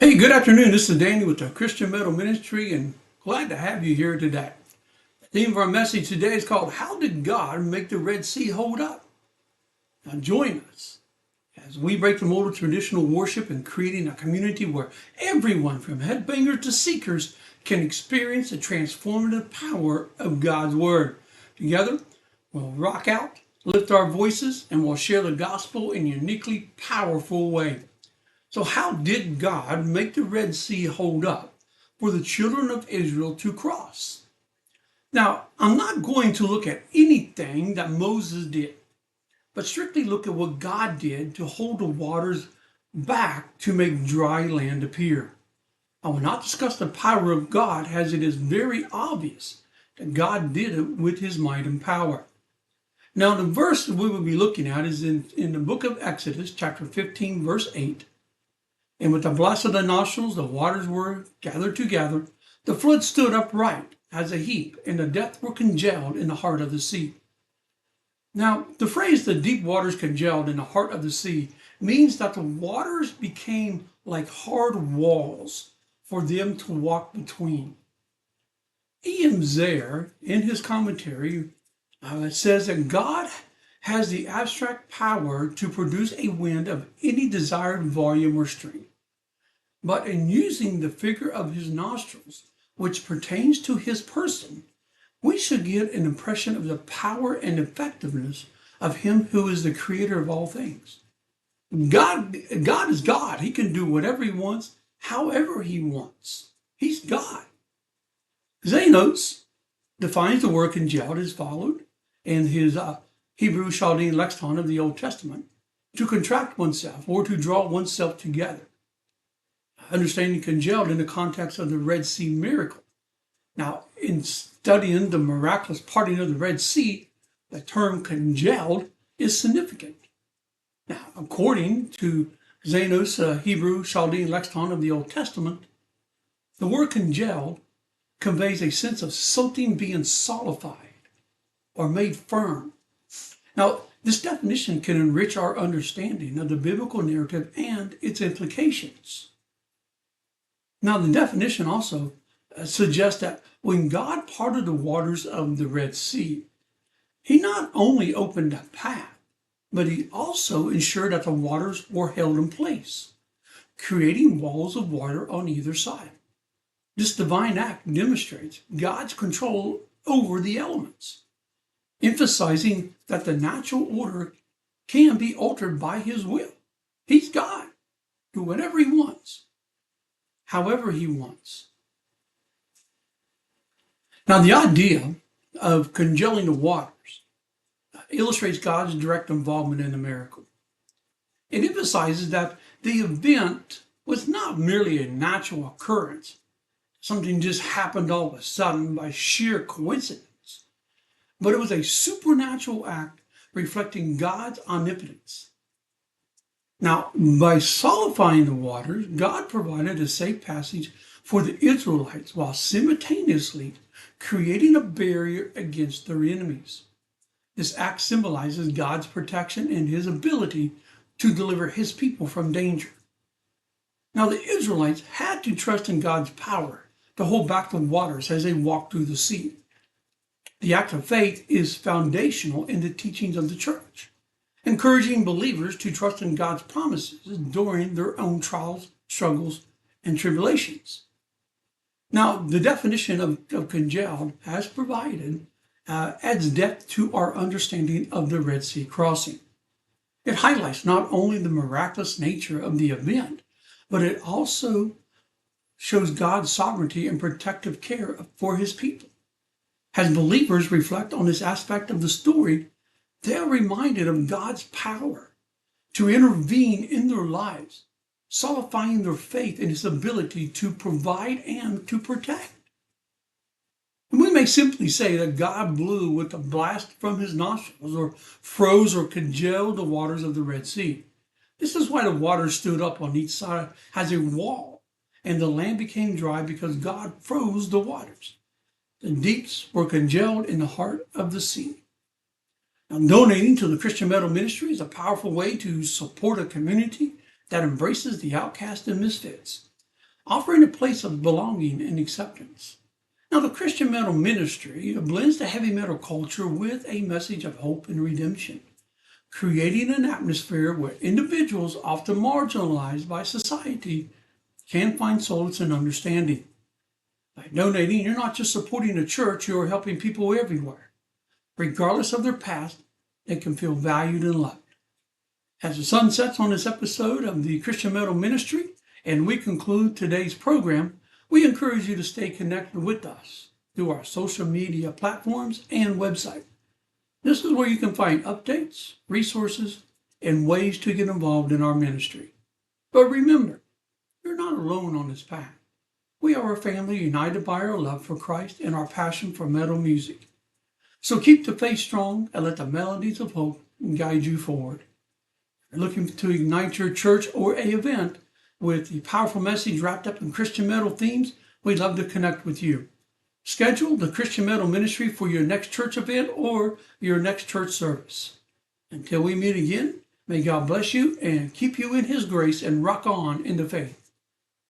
Hey, good afternoon. This is Danny with the Christian Metal Ministry, and glad to have you here today. The theme of our message today is called How Did God Make the Red Sea Hold Up? Now, join us as we break the mold of traditional worship and creating a community where everyone from headbangers to seekers can experience the transformative power of God's Word. Together, we'll rock out, lift our voices, and we'll share the gospel in a uniquely powerful way. So, how did God make the Red Sea hold up for the children of Israel to cross? Now, I'm not going to look at anything that Moses did, but strictly look at what God did to hold the waters back to make dry land appear. I will not discuss the power of God, as it is very obvious that God did it with his might and power. Now, the verse that we will be looking at is in the book of Exodus, chapter 15, verse 8. And with the blast of the nostrils, the waters were gathered together. The flood stood upright as a heap, and the depths were congealed in the heart of the sea. Now, the phrase the deep waters congealed in the heart of the sea means that the waters became like hard walls for them to walk between. E.M. Zaire, in his commentary, says that God has the abstract power to produce a wind of any desired volume or strength. But in using the figure of his nostrils, which pertains to his person, we should get an impression of the power and effectiveness of him who is the creator of all things. God is God. He can do whatever he wants, however he wants. He's God. Xenos defines the word congealed as followed in his Hebrew Chaldean lexicon of the Old Testament: to contract oneself or to draw oneself together. Understanding congealed in the context of the Red Sea miracle. Now, in studying the miraculous parting of the Red Sea, the term congealed is significant. Now, according to Xenos, Hebrew Chaldean lexicon of the Old Testament, the word congealed conveys a sense of something being solidified or made firm. Now, this definition can enrich our understanding of the biblical narrative and its implications. Now, the definition also suggests that when God parted the waters of the Red Sea, he not only opened a path, but he also ensured that the waters were held in place, creating walls of water on either side. This divine act demonstrates God's control over the elements, emphasizing that the natural order can be altered by his will. He's God. Do whatever he wants, however he wants. Now, the idea of congealing the waters illustrates God's direct involvement in the miracle. It emphasizes that the event was not merely a natural occurrence, something just happened all of a sudden by sheer coincidence, but it was a supernatural act reflecting God's omnipotence. Now, by solidifying the waters, God provided a safe passage for the Israelites while simultaneously creating a barrier against their enemies. This act symbolizes God's protection and his ability to deliver his people from danger. Now, the Israelites had to trust in God's power to hold back the waters as they walked through the sea. The act of faith is foundational in the teachings of the church, encouraging believers to trust in God's promises during their own trials, struggles, and tribulations. Now, the definition of congealed, as provided, adds depth to our understanding of the Red Sea crossing. It highlights not only the miraculous nature of the event, but it also shows God's sovereignty and protective care for his people. As believers reflect on this aspect of the story, they are reminded of God's power to intervene in their lives, solidifying their faith in his ability to provide and to protect. And we may simply say that God blew with a blast from his nostrils, or froze or congealed the waters of the Red Sea. This is why the waters stood up on each side as a wall, and the land became dry because God froze the waters. The deeps were congealed in the heart of the sea. Now, donating to the Christian Metal Ministry is a powerful way to support a community that embraces the outcast and misfits. offering a place of belonging and acceptance. Now, the Christian metal ministry blends the heavy metal culture with a message of hope and redemption, creating an atmosphere where individuals often marginalized by society can find solace and understanding. By donating, you're not just supporting a church, you're helping people everywhere. Regardless of their past, they can feel valued and loved. As the sun sets on this episode of the Christian Metal Ministry, and we conclude today's program, we encourage you to stay connected with us through our social media platforms and website. This is where you can find updates, resources, and ways to get involved in our ministry. But remember, you're not alone on this path. We are a family united by our love for Christ and our passion for metal music. So keep the faith strong and let the melodies of hope guide you forward. If you're looking to ignite your church or a event with the powerful message wrapped up in Christian metal themes, we'd love to connect with you. Schedule the Christian Metal Ministry for your next church event or your next church service. Until we meet again, may God bless you and keep you in His grace and rock on in the faith.